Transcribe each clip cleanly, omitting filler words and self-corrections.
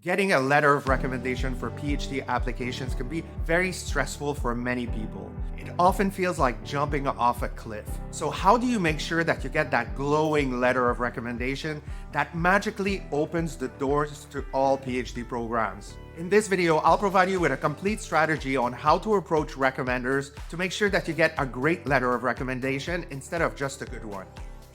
Getting a letter of recommendation for PhD applications can be very stressful for many people. It often feels like jumping off a cliff. So how do you make sure that you get that glowing letter of recommendation that magically opens the doors to all PhD programs? In this video, I'll provide you with a complete strategy on how to approach recommenders to make sure that you get a great letter of recommendation instead of just a good one.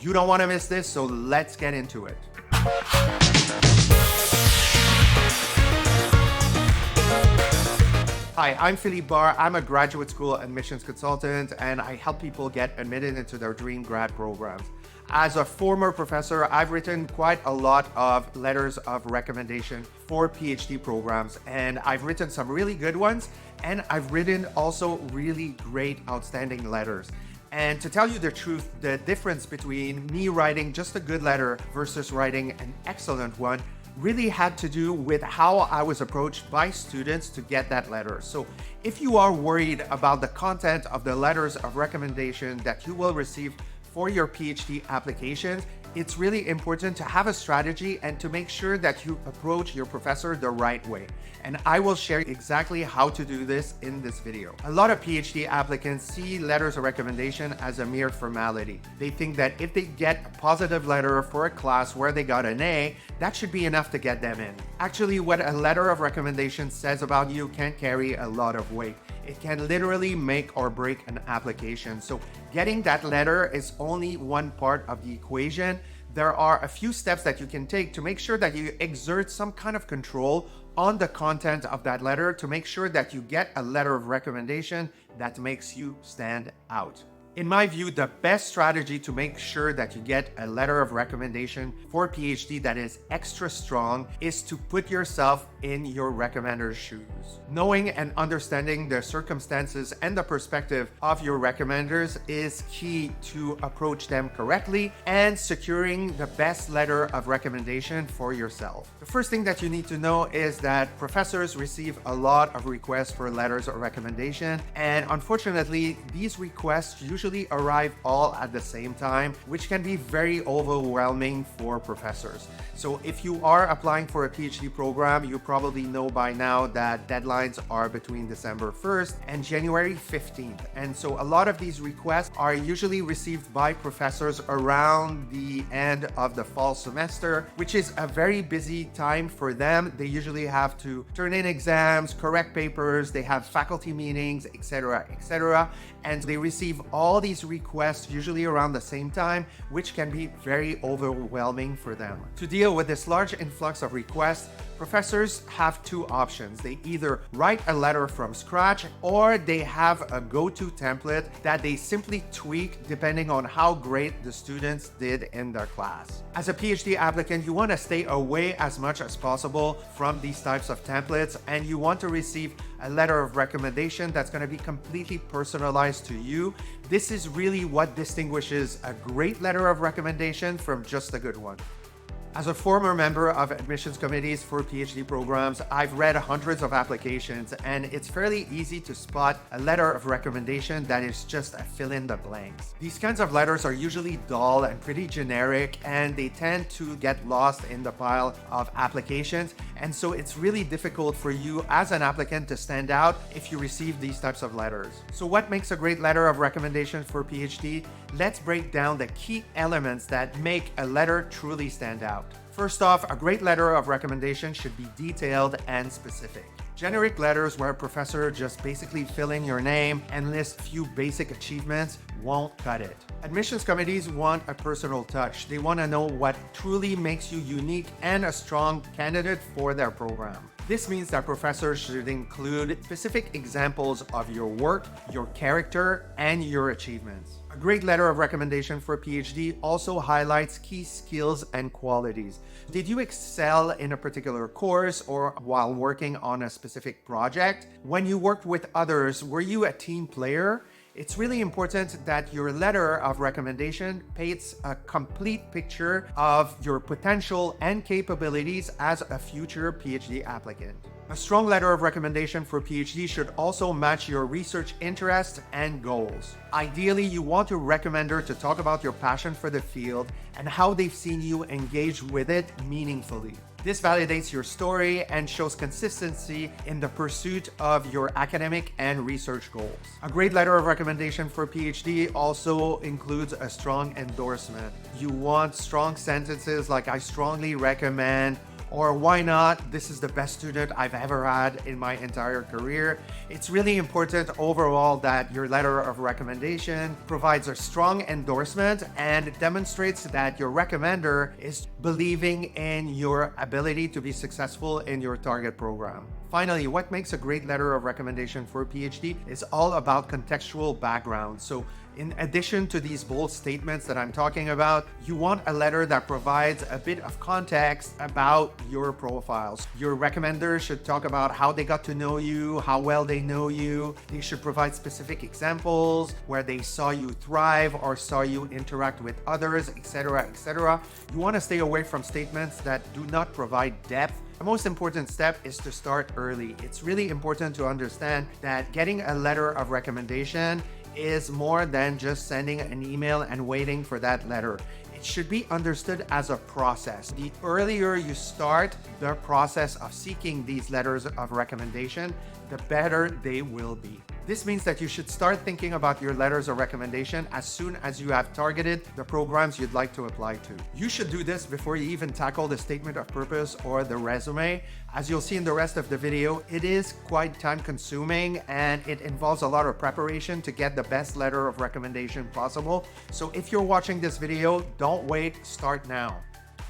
You don't want to miss this, so let's get into it. Hi, I'm Philippe Barr. I'm a graduate school admissions consultant and I help people get admitted into their dream grad programs. As a former professor, I've written quite a lot of letters of recommendation for PhD programs, and I've written some really good ones, and I've written also really great, outstanding letters. And to tell you the truth, the difference between me writing just a good letter versus writing an excellent one really had to do with how I was approached by students to get that letter. So if you are worried about the content of the letters of recommendation that you will receive for your PhD applications, it's really important to have a strategy and to make sure that you approach your professor the right way. And I will share exactly how to do this in this video. A lot of PhD applicants see letters of recommendation as a mere formality. They think that if they get a positive letter for a class where they got an A, that should be enough to get them in. Actually, what a letter of recommendation says about you can carry a lot of weight. It can literally make or break an application. So getting that letter is only one part of the equation. There are a few steps that you can take to make sure that you exert some kind of control on the content of that letter to make sure that you get a letter of recommendation that makes you stand out. In my view, the best strategy to make sure that you get a letter of recommendation for PhD that is extra strong is to put yourself in your recommender's shoes. Knowing and understanding the circumstances and the perspective of your recommenders is key to approach them correctly and securing the best letter of recommendation for yourself. The first thing that you need to know is that professors receive a lot of requests for letters of recommendation, and unfortunately, these requests usually arrive all at the same time, which can be very overwhelming for professors. So if you are applying for a PhD program, you probably know by now that deadlines are between December 1st and January 15th. And so a lot of these requests are usually received by professors around the end of the fall semester, which is a very busy time for them. They usually have to turn in exams, correct papers, they have faculty meetings, etc., etc. And they receive all these requests usually around the same time, which can be very overwhelming for them. To deal with this large influx of requests, professors have two options. They either write a letter from scratch or they have a go-to template that they simply tweak depending on how great the students did in their class. As a PhD applicant, you want to stay away as much as possible from these types of templates, and you want to receive a letter of recommendation that's going to be completely personalized to you. This is really what distinguishes a great letter of recommendation from just a good one. As a former member of admissions committees for PhD programs, I've read hundreds of applications, and it's fairly easy to spot a letter of recommendation that is just a fill in the blanks. These kinds of letters are usually dull and pretty generic, and they tend to get lost in the pile of applications. And so it's really difficult for you as an applicant to stand out if you receive these types of letters. So what makes a great letter of recommendation for PhD? Let's break down the key elements that make a letter truly stand out. First off, a great letter of recommendation should be detailed and specific. Generic letters where a professor just basically fill in your name and list a few basic achievements won't cut it. Admissions committees want a personal touch. They want to know what truly makes you unique and a strong candidate for their program. This means that professors should include specific examples of your work, your character, and your achievements. A great letter of recommendation for a PhD also highlights key skills and qualities. Did you excel in a particular course or while working on a specific project? When you worked with others, were you a team player? It's really important that your letter of recommendation paints a complete picture of your potential and capabilities as a future PhD applicant. A strong letter of recommendation for PhD should also match your research interests and goals. Ideally, you want your recommender to talk about your passion for the field and how they've seen you engage with it meaningfully. This validates your story and shows consistency in the pursuit of your academic and research goals. A great letter of recommendation for PhD also includes a strong endorsement. You want strong sentences like "I strongly recommend," or "why not? This is the best student I've ever had in my entire career." It's really important overall that your letter of recommendation provides a strong endorsement and demonstrates that your recommender is believing in your ability to be successful in your target program. Finally, what makes a great letter of recommendation for a PhD is all about contextual background. So in addition to these bold statements that I'm talking about, you want a letter that provides a bit of context about your profiles. Your recommender should talk about how they got to know you, how well they know you. They should provide specific examples where they saw you thrive or saw you interact with others, etc., etc. You want to stay away from statements that do not provide depth. The most important step is to start early. It's really important to understand that getting a letter of recommendation is more than just sending an email and waiting for that letter. It should be understood as a process. The earlier you start the process of seeking these letters of recommendation, the better they will be. This means that you should start thinking about your letters of recommendation as soon as you have targeted the programs you'd like to apply to. You should do this before you even tackle the statement of purpose or the resume. As you'll see in the rest of the video, it is quite time consuming and it involves a lot of preparation to get the best letter of recommendation possible. So if you're watching this video, don't wait, start now.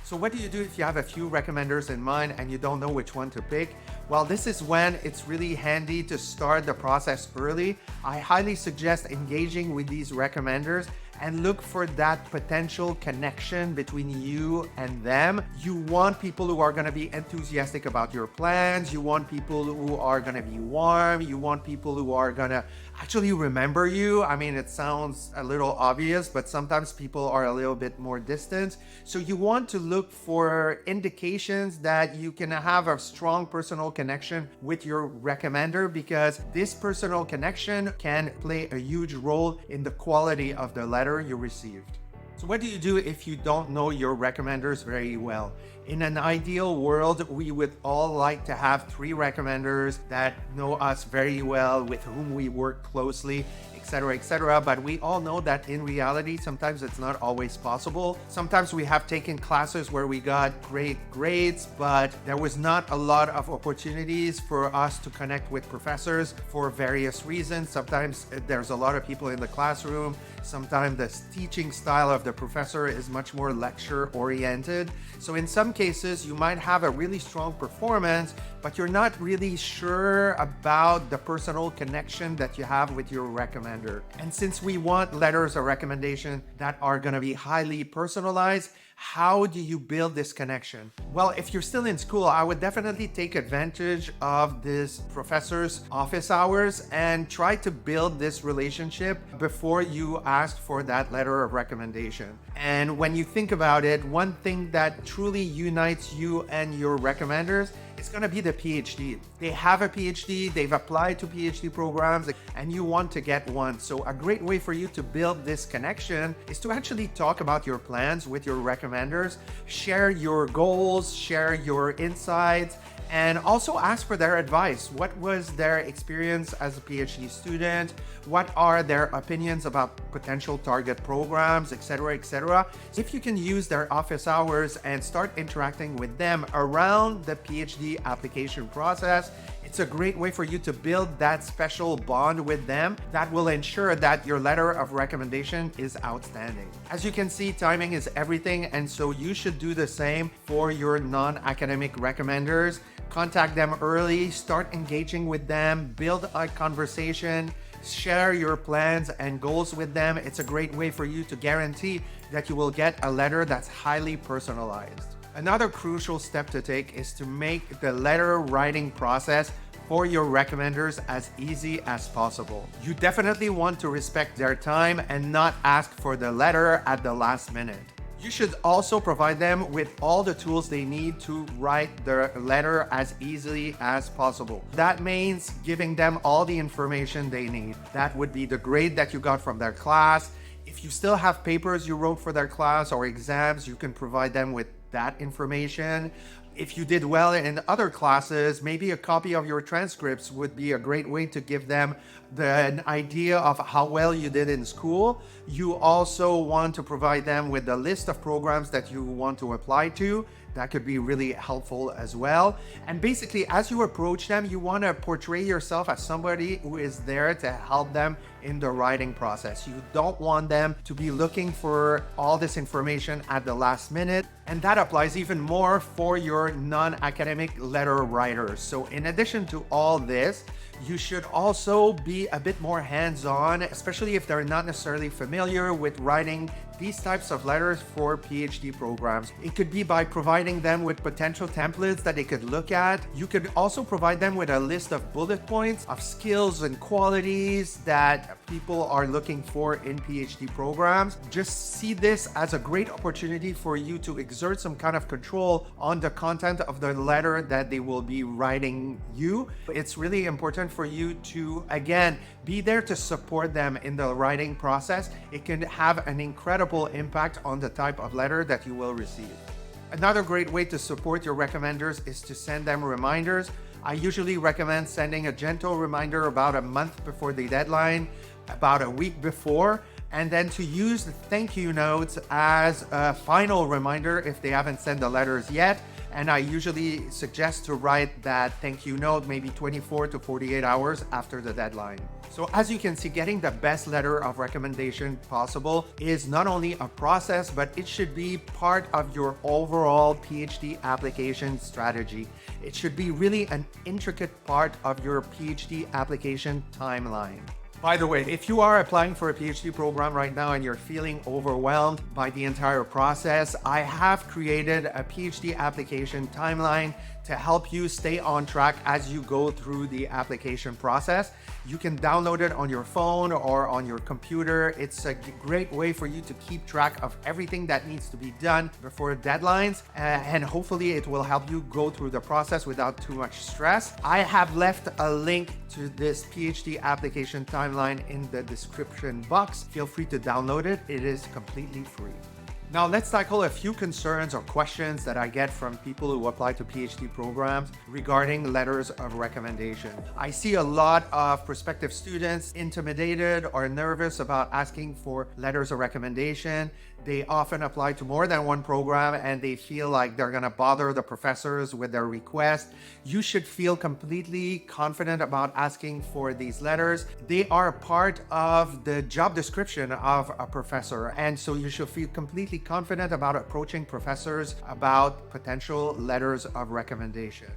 So what do you do if you have a few recommenders in mind and you don't know which one to pick? Well, this is when it's really handy to start the process early. I highly suggest engaging with these recommenders and look for that potential connection between you and them. You want people who are going to be enthusiastic about your plans. You want people who are going to be warm. You want people who are going to actually remember you. I mean, it sounds a little obvious, but sometimes people are a little bit more distant. So you want to look for indications that you can have a strong personal connection with your recommender, because this personal connection can play a huge role in the quality of the letter you received. So what do you do if you don't know your recommenders very well? In an ideal world, we would all like to have 3 recommenders that know us very well, with whom we work closely, etc., etc. But we all know that in reality, sometimes it's not always possible. Sometimes we have taken classes where we got great grades, but there was not a lot of opportunities for us to connect with professors for various reasons. Sometimes there's a lot of people in the classroom. Sometimes the teaching style of the professor is much more lecture oriented. So in some cases, you might have a really strong performance, but you're not really sure about the personal connection that you have with your recommender. And since we want letters of recommendation that are going to be highly personalized, how do you build this connection? Well, if you're still in school, I would definitely take advantage of this professor's office hours and try to build this relationship before you ask for that letter of recommendation. And when you think about it, one thing that truly unites you and your recommenders is going to be the PhD. They have a PhD, they've applied to PhD programs, and you want to get one. So a great way for you to build this connection is to actually talk about your plans with your recommenders, share your goals, share your insights, and also ask for their advice. What was their experience as a PhD student? What are their opinions about potential target programs, etc., etc. If you can use their office hours and start interacting with them around the PhD application process, it's a great way for you to build that special bond with them that will ensure that your letter of recommendation is outstanding. As you can see, timing is everything, and so you should do the same for your non-academic recommenders. Contact them early, start engaging with them, build a conversation, share your plans and goals with them. It's a great way for you to guarantee that you will get a letter that's highly personalized. Another crucial step to take is to make the letter writing process for your recommenders as easy as possible. You definitely want to respect their time and not ask for the letter at the last minute. You should also provide them with all the tools they need to write their letter as easily as possible. That means giving them all the information they need. That would be the grade that you got from their class. If you still have papers you wrote for their class or exams, you can provide them with that information. If you did well in other classes, maybe a copy of your transcripts would be a great way to give them an idea of how well you did in school. You also want to provide them with a list of programs that you want to apply to. That could be really helpful as well. And basically, as you approach them, you want to portray yourself as somebody who is there to help them in the writing process. You don't want them to be looking for all this information at the last minute. And that applies even more for your non-academic letter writers. So in addition to all this, you should also be a bit more hands-on, especially if they're not necessarily familiar with writing these types of letters for PhD programs. It could be by providing them with potential templates that they could look at. You could also provide them with a list of bullet points of skills and qualities that people are looking for in PhD programs. Just see this as a great opportunity for you to exert some kind of control on the content of the letter that they will be writing you. It's really important for you to, again, be there to support them in the writing process. It can have an incredible impact on the type of letter that you will receive. Another great way to support your recommenders is to send them reminders. I usually recommend sending a gentle reminder about a month before the deadline, about a week before, and then to use the thank you notes as a final reminder if they haven't sent the letters yet. And I usually suggest to write that thank you note maybe 24 to 48 hours after the deadline. So as you can see, getting the best letter of recommendation possible is not only a process, but it should be part of your overall PhD application strategy. It should be really an intricate part of your PhD application timeline. By the way, if you are applying for a PhD program right now and you're feeling overwhelmed by the entire process, I have created a PhD application timeline to help you stay on track as you go through the application process. You can download it on your phone or on your computer. It's a great way for you to keep track of everything that needs to be done before deadlines, and hopefully it will help you go through the process without too much stress. I have left a link to this PhD application timeline in the description box. Feel free to download it. It is completely free. Now let's tackle a few concerns or questions that I get from people who apply to PhD programs regarding letters of recommendation. I see a lot of prospective students intimidated or nervous about asking for letters of recommendation. They often apply to more than one program and they feel like they're gonna bother the professors with their request. You should feel completely confident about asking for these letters. They are part of the job description of a professor, and so you should feel completely confident about approaching professors about potential letters of recommendation.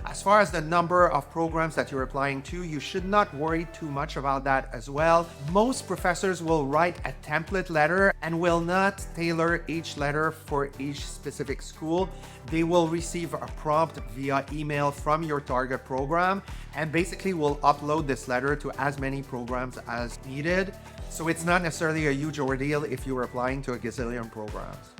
As far as the number of programs that you're applying to, you should not worry too much about that as well. Most professors will write a template letter and will not tailor each letter for each specific school. They will receive a prompt via email from your target program and basically will upload this letter to as many programs as needed. So it's not necessarily a huge ordeal if you're applying to a gazillion programs.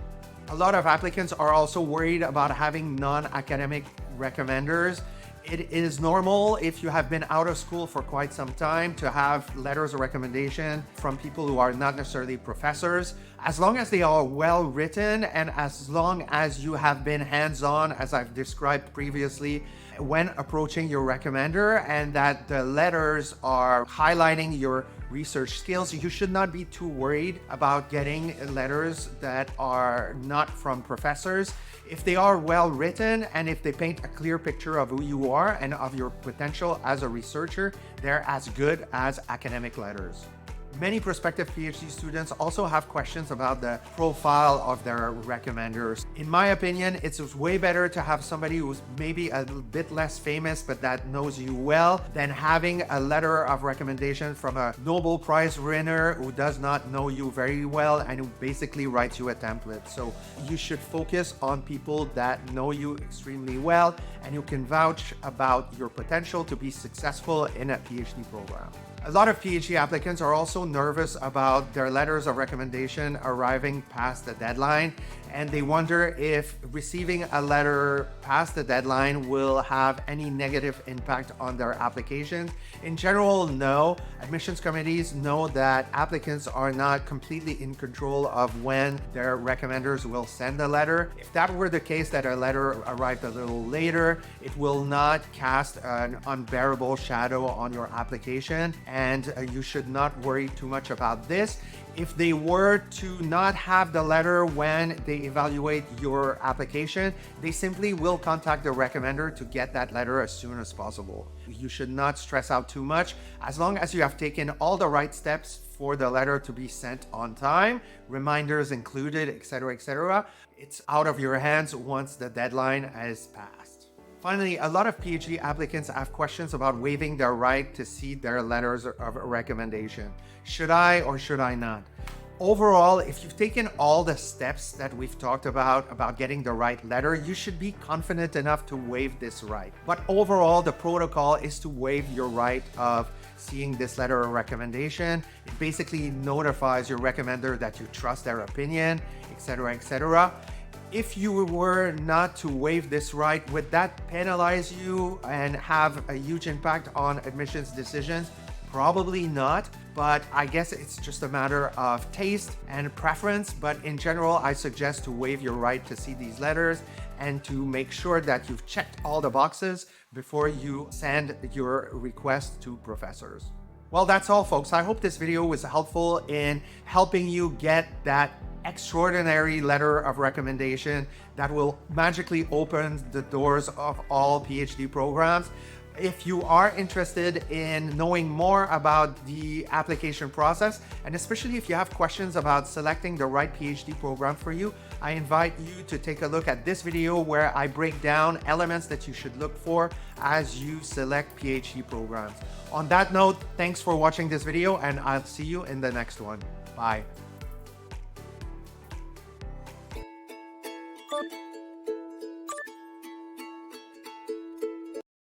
A lot of applicants are also worried about having non-academic recommenders. It is normal if you have been out of school for quite some time to have letters of recommendation from people who are not necessarily professors. As long as they are well written and as long as you have been hands-on, as I've described previously, when approaching your recommender, and that the letters are highlighting your research skills, you should not be too worried about getting letters that are not from professors. If they are well written and if they paint a clear picture of who you are and of your potential as a researcher, they're as good as academic letters. Many prospective PhD students also have questions about the profile of their recommenders. In my opinion, it's way better to have somebody who's maybe a bit less famous but that knows you well than having a letter of recommendation from a Nobel Prize winner who does not know you very well and who basically writes you a template. So you should focus on people that know you extremely well and who can vouch about your potential to be successful in a PhD program. A lot of PhD applicants are also nervous about their letters of recommendation arriving past the deadline, and they wonder if receiving a letter past the deadline will have any negative impact on their application. In general, no. Admissions committees know that applicants are not completely in control of when their recommenders will send a letter. If that were the case, that a letter arrived a little later, it will not cast an unbearable shadow on your application, and you should not worry too much about this. If they were to not have the letter when they evaluate your application, they simply will contact the recommender to get that letter as soon as possible. You should not stress out too much. As long as you have taken all the right steps for the letter to be sent on time, reminders included, etc., it's out of your hands once the deadline is passed. Finally, a lot of PhD applicants have questions about waiving their right to see their letters of recommendation. Should I or should I not? Overall, if you've taken all the steps that we've talked about getting the right letter, you should be confident enough to waive this right. But overall, the protocol is to waive your right of seeing this letter of recommendation. It basically notifies your recommender that you trust their opinion, etc. If you were not to waive this right, would that penalize you and have a huge impact on admissions decisions? Probably not, but I guess it's just a matter of taste and preference. But in general, I suggest to waive your right to see these letters and to make sure that you've checked all the boxes before you send your request to professors. Well, that's all, folks. I hope this video was helpful in helping you get that extraordinary letter of recommendation that will magically open the doors of all PhD programs. If you are interested in knowing more about the application process, and especially if you have questions about selecting the right PhD program for you, I invite you to take a look at this video where I break down elements that you should look for as you select PhD programs. On that note, thanks for watching this video, and I'll see you in the next one. Bye.